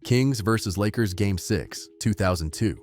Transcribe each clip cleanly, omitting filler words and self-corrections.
Kings vs. Lakers Game 6, 2002.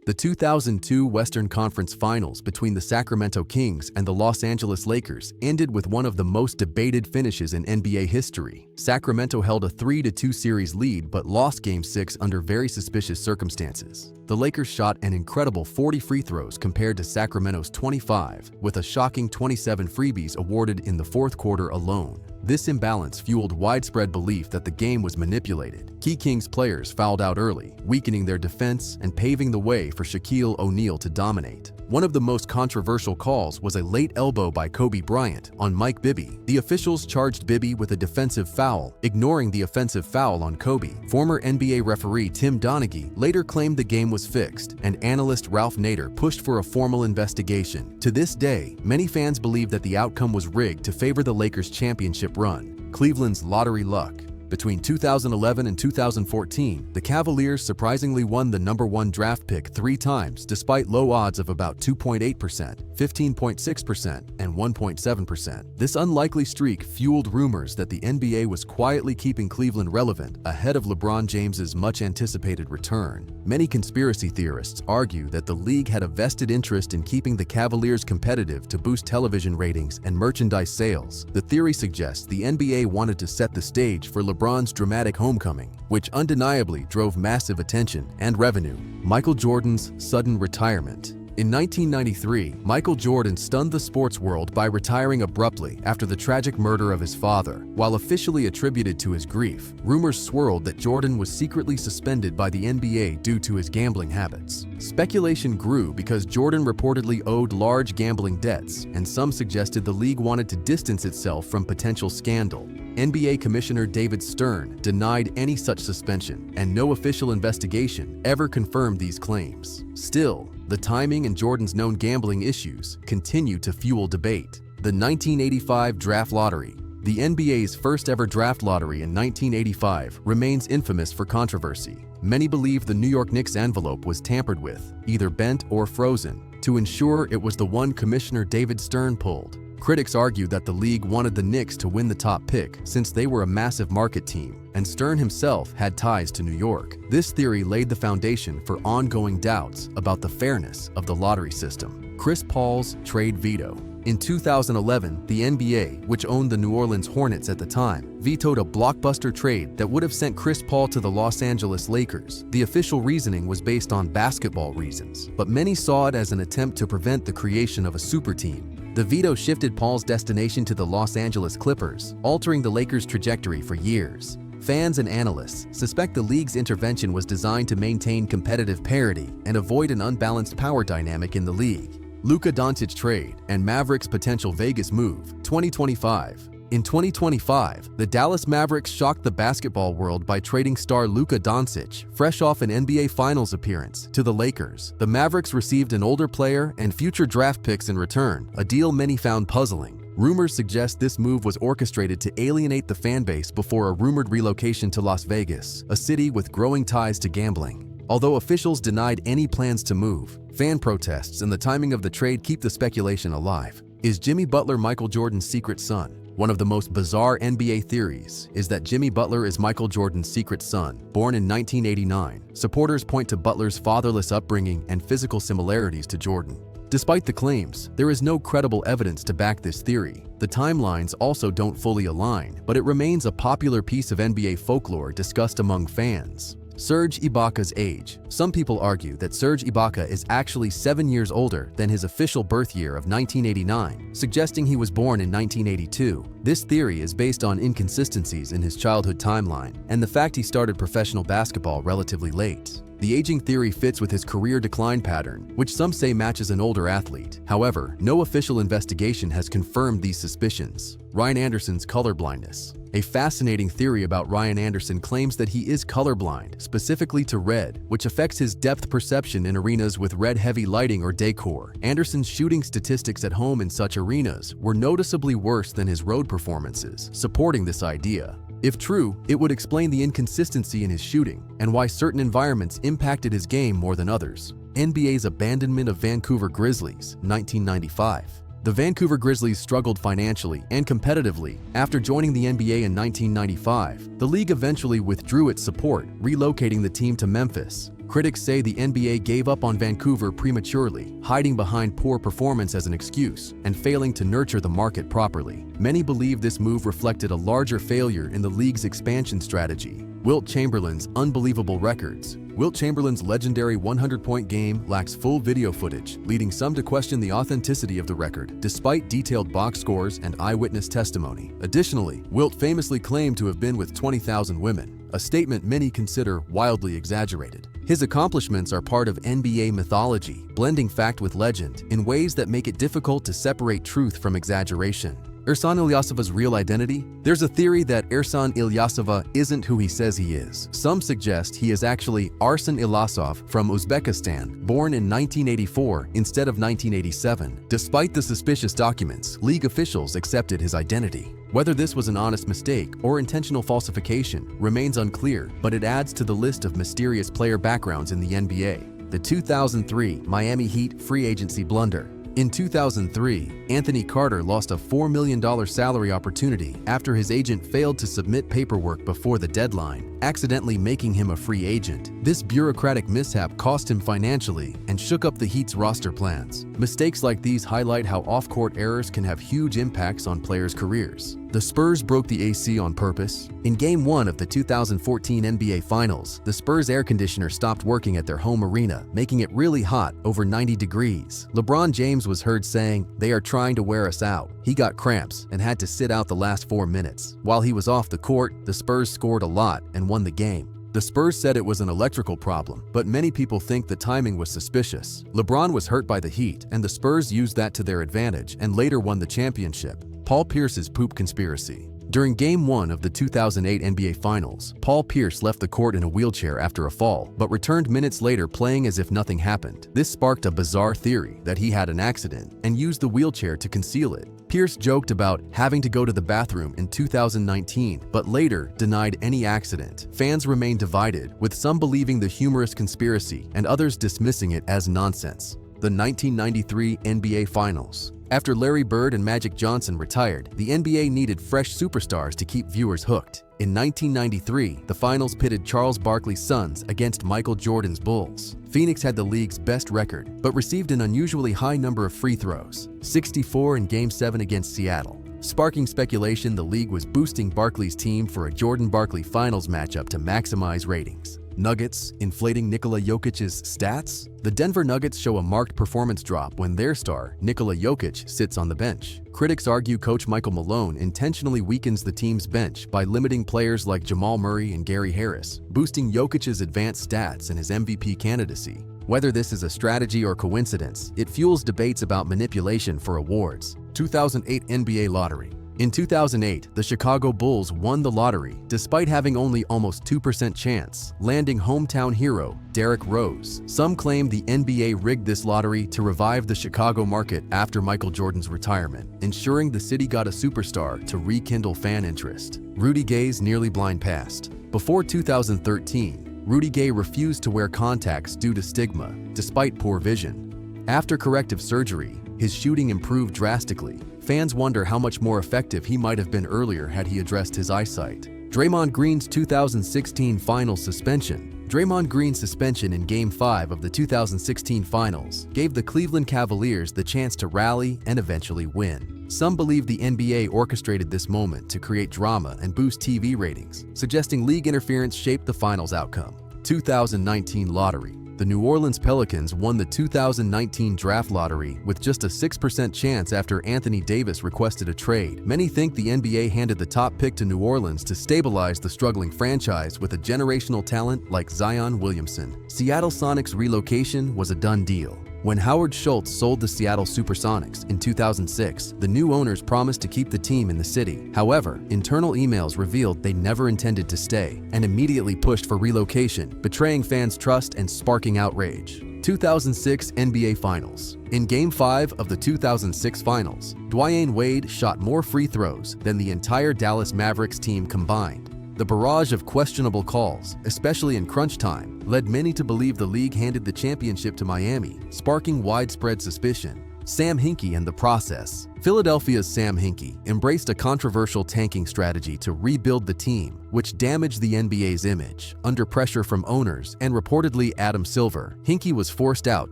The 2002 Western Conference Finals between the Sacramento Kings and the Los Angeles Lakers ended with one of the most debated finishes in NBA history. Sacramento held a 3-2 series lead but lost Game 6 under very suspicious circumstances. The Lakers shot an incredible 40 free throws compared to Sacramento's 25, with a shocking 27 freebies awarded in the fourth quarter alone. This imbalance fueled widespread belief that the game was manipulated. Key Kings players fouled out early, weakening their defense and paving the way for Shaquille O'Neal to dominate. One of the most controversial calls was a late elbow by Kobe Bryant on Mike Bibby. The officials charged Bibby with a defensive foul, ignoring the offensive foul on Kobe. Former NBA referee Tim Donaghy later claimed the game was fixed, and analyst Ralph Nader pushed for a formal investigation. To this day, many fans believe that the outcome was rigged to favor the Lakers' championship run. Cleveland's lottery luck. Between 2011 and 2014, the Cavaliers surprisingly won the #1 draft pick 3 times despite low odds of about 2.8%, 15.6%, and 1.7%. This unlikely streak fueled rumors that the NBA was quietly keeping Cleveland relevant ahead of LeBron James's much-anticipated return. Many conspiracy theorists argue that the league had a vested interest in keeping the Cavaliers competitive to boost television ratings and merchandise sales. The theory suggests the NBA wanted to set the stage for LeBron's dramatic homecoming, which undeniably drove massive attention and revenue. Michael Jordan's sudden retirement. In 1993, Michael Jordan stunned the sports world by retiring abruptly after the tragic murder of his father. While officially attributed to his grief, rumors swirled that Jordan was secretly suspended by the NBA due to his gambling habits. Speculation grew because Jordan reportedly owed large gambling debts, and some suggested the league wanted to distance itself from potential scandal. NBA Commissioner David Stern denied any such suspension, and no official investigation ever confirmed these claims. Still, the timing and Jordan's known gambling issues continue to fuel debate. The 1985 Draft Lottery. The NBA's first ever draft lottery in 1985 remains infamous for controversy. Many believe the New York Knicks envelope was tampered with, either bent or frozen, to ensure it was the one Commissioner David Stern pulled. Critics argue that the league wanted the Knicks to win the top pick since they were a massive market team, and Stern himself had ties to New York. This theory laid the foundation for ongoing doubts about the fairness of the lottery system. Chris Paul's trade veto. In 2011, the NBA, which owned the New Orleans Hornets at the time, vetoed a blockbuster trade that would have sent Chris Paul to the Los Angeles Lakers. The official reasoning was based on basketball reasons, but many saw it as an attempt to prevent the creation of a super team. The veto shifted Paul's destination to the Los Angeles Clippers, altering the Lakers' trajectory for years. Fans and analysts suspect the league's intervention was designed to maintain competitive parity and avoid an unbalanced power dynamic in the league. Luka Doncic trade and Mavericks' potential Vegas move. 2025. In 2025, the Dallas Mavericks shocked the basketball world by trading star Luka Doncic, fresh off an NBA Finals appearance, to the Lakers. The Mavericks received an older player and future draft picks in return, a deal many found puzzling. Rumors suggest this move was orchestrated to alienate the fan base before a rumored relocation to Las Vegas, a city with growing ties to gambling. Although officials denied any plans to move, fan protests and the timing of the trade keep the speculation alive. Is Jimmy Butler Michael Jordan's secret son? One of the most bizarre NBA theories is that Jimmy Butler is Michael Jordan's secret son, born in 1989. Supporters point to Butler's fatherless upbringing and physical similarities to Jordan. Despite the claims, there is no credible evidence to back this theory. The timelines also don't fully align, but it remains a popular piece of NBA folklore discussed among fans. Serge Ibaka's age. Some people argue that Serge Ibaka is actually 7 years older than his official birth year of 1989, suggesting he was born in 1982. This theory is based on inconsistencies in his childhood timeline and the fact he started professional basketball relatively late. The aging theory fits with his career decline pattern, which some say matches an older athlete. However, no official investigation has confirmed these suspicions. Ryan Anderson's colorblindness. A fascinating theory about Ryan Anderson claims that he is colorblind, specifically to red, which affects his depth perception in arenas with red-heavy lighting or decor. Anderson's shooting statistics at home in such arenas were noticeably worse than his road performances, supporting this idea. If true, it would explain the inconsistency in his shooting and why certain environments impacted his game more than others. NBA's abandonment of Vancouver Grizzlies, 1995. The Vancouver Grizzlies struggled financially and competitively after joining the NBA in 1995. The league eventually withdrew its support, relocating the team to Memphis. Critics say the NBA gave up on Vancouver prematurely, hiding behind poor performance as an excuse and failing to nurture the market properly. Many believe this move reflected a larger failure in the league's expansion strategy. Wilt Chamberlain's unbelievable records. Wilt Chamberlain's legendary 100-point game lacks full video footage, leading some to question the authenticity of the record, despite detailed box scores and eyewitness testimony. Additionally, Wilt famously claimed to have been with 20,000 women, a statement many consider wildly exaggerated. His accomplishments are part of NBA mythology, blending fact with legend in ways that make it difficult to separate truth from exaggeration. Ersan İlyasova's real identity? There's a theory that Ersan İlyasova isn't who he says he is. Some suggest he is actually Arsen İlyasov from Uzbekistan, born in 1984 instead of 1987. Despite the suspicious documents, league officials accepted his identity. Whether this was an honest mistake or intentional falsification remains unclear, but it adds to the list of mysterious player backgrounds in the NBA. The 2003 Miami Heat free agency blunder. In 2003, Anthony Carter lost a $4 million salary opportunity after his agent failed to submit paperwork before the deadline, accidentally making him a free agent. This bureaucratic mishap cost him financially and shook up the Heat's roster plans. Mistakes like these highlight how off-court errors can have huge impacts on players' careers. The Spurs broke the AC on purpose. In Game 1 of the 2014 NBA Finals, the Spurs air conditioner stopped working at their home arena, making it really hot, over 90 degrees. LeBron James was heard saying, "They are trying to wear us out." He got cramps and had to sit out the last 4 minutes. While he was off the court, the Spurs scored a lot and won the game. The Spurs said it was an electrical problem, but many people think the timing was suspicious. LeBron was hurt by the heat, and the Spurs used that to their advantage and later won the championship. Paul Pierce's poop conspiracy. During Game 1 of the 2008 NBA Finals, Paul Pierce left the court in a wheelchair after a fall, but returned minutes later playing as if nothing happened. This sparked a bizarre theory that he had an accident and used the wheelchair to conceal it. Pierce joked about having to go to the bathroom in 2019, but later denied any accident. Fans remain divided, with some believing the humorous conspiracy and others dismissing it as nonsense. The 1993 NBA Finals. After Larry Bird and Magic Johnson retired, the NBA needed fresh superstars to keep viewers hooked. In 1993, the finals pitted Charles Barkley's Suns against Michael Jordan's Bulls. Phoenix had the league's best record, but received an unusually high number of free throws, 64 in Game 7 against Seattle, sparking speculation the league was boosting Barkley's team for a Jordan-Barkley finals matchup to maximize ratings. Nuggets inflating Nikola Jokic's stats? The Denver Nuggets show a marked performance drop when their star, Nikola Jokic, sits on the bench. Critics argue coach Michael Malone intentionally weakens the team's bench by limiting players like Jamal Murray and Gary Harris, boosting Jokic's advanced stats and his MVP candidacy. Whether this is a strategy or coincidence, it fuels debates about manipulation for awards. 2008 NBA Lottery. In 2008, the Chicago Bulls won the lottery despite having only almost 2% chance, landing hometown hero Derrick Rose. Some claim the NBA rigged this lottery to revive the Chicago market after Michael Jordan's retirement, ensuring the city got a superstar to rekindle fan interest. Rudy Gay's nearly blind past. Before 2013, Rudy Gay refused to wear contacts due to stigma, despite poor vision. After corrective surgery, his shooting improved drastically. Fans wonder how much more effective he might have been earlier had he addressed his eyesight. Draymond Green's 2016 Finals suspension. Draymond Green's suspension in Game 5 of the 2016 Finals gave the Cleveland Cavaliers the chance to rally and eventually win. Some believe the NBA orchestrated this moment to create drama and boost TV ratings, suggesting league interference shaped the finals outcome. 2019 Lottery. The New Orleans Pelicans won the 2019 draft lottery with just a 6% chance after Anthony Davis requested a trade. Many think the NBA handed the top pick to New Orleans to stabilize the struggling franchise with a generational talent like Zion Williamson. Seattle Sonics relocation was a done deal. When Howard Schultz sold the Seattle Supersonics in 2006, the new owners promised to keep the team in the city. However, internal emails revealed they never intended to stay and immediately pushed for relocation, betraying fans' trust and sparking outrage. 2006 NBA Finals. In Game 5 of the 2006 Finals, Dwyane Wade shot more free throws than the entire Dallas Mavericks team combined. The barrage of questionable calls, especially in crunch time, led many to believe the league handed the championship to Miami, sparking widespread suspicion. Sam Hinkie and the Process. Philadelphia's Sam Hinkie embraced a controversial tanking strategy to rebuild the team, which damaged the NBA's image. Under pressure from owners and reportedly Adam Silver, Hinkie was forced out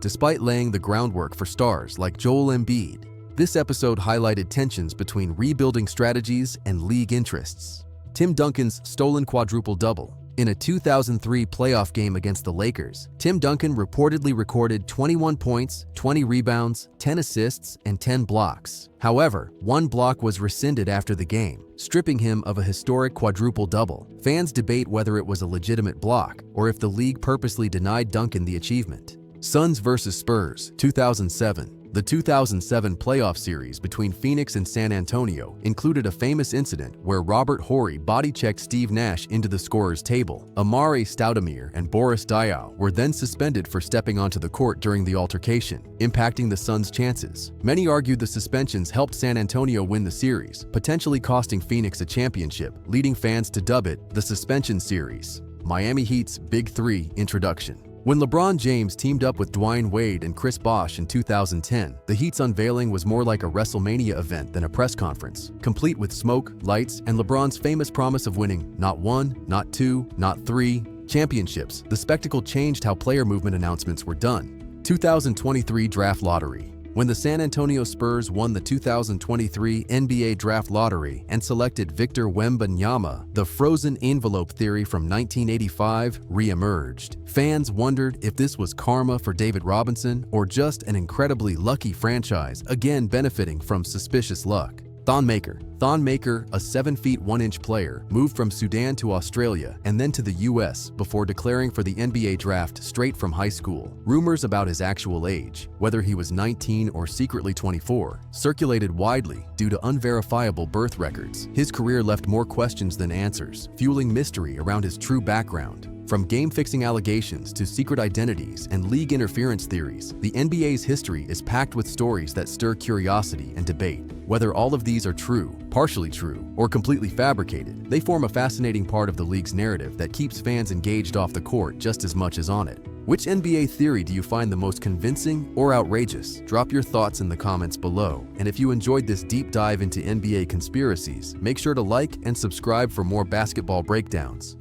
despite laying the groundwork for stars like Joel Embiid. This episode highlighted tensions between rebuilding strategies and league interests. Tim Duncan's stolen quadruple-double. In a 2003 playoff game against the Lakers, Tim Duncan reportedly recorded 21 points, 20 rebounds, 10 assists, and 10 blocks. However, one block was rescinded after the game, stripping him of a historic quadruple-double. Fans debate whether it was a legitimate block or if the league purposely denied Duncan the achievement. Suns vs. Spurs, 2007. The 2007 playoff series between Phoenix and San Antonio included a famous incident where Robert Horry body-checked Steve Nash into the scorer's table. Amare Stoudemire and Boris Diaw were then suspended for stepping onto the court during the altercation, impacting the Suns' chances. Many argued the suspensions helped San Antonio win the series, potentially costing Phoenix a championship, leading fans to dub it the Suspension Series. Miami Heat's Big Three introduction. When LeBron James teamed up with Dwayne Wade and Chris Bosh in 2010, the Heat's unveiling was more like a WrestleMania event than a press conference, complete with smoke, lights, and LeBron's famous promise of winning not one, not two, not three championships. The spectacle changed how player movement announcements were done. 2023 Draft Lottery. When the San Antonio Spurs won the 2023 NBA Draft Lottery and selected Victor Wembanyama, the frozen envelope theory from 1985 re-emerged. Fans wondered if this was karma for David Robinson or just an incredibly lucky franchise, again benefiting from suspicious luck. Thon Maker, a 7 feet 1 inch player, moved from Sudan to Australia and then to the US before declaring for the NBA draft straight from high school. Rumors about his actual age, whether he was 19 or secretly 24, circulated widely due to unverifiable birth records. His career left more questions than answers, fueling mystery around his true background. From game-fixing allegations to secret identities and league interference theories, the NBA's history is packed with stories that stir curiosity and debate. Whether all of these are true, partially true, or completely fabricated, they form a fascinating part of the league's narrative that keeps fans engaged off the court just as much as on it. Which NBA theory do you find the most convincing or outrageous? Drop your thoughts in the comments below. And if you enjoyed this deep dive into NBA conspiracies, make sure to like and subscribe for more basketball breakdowns.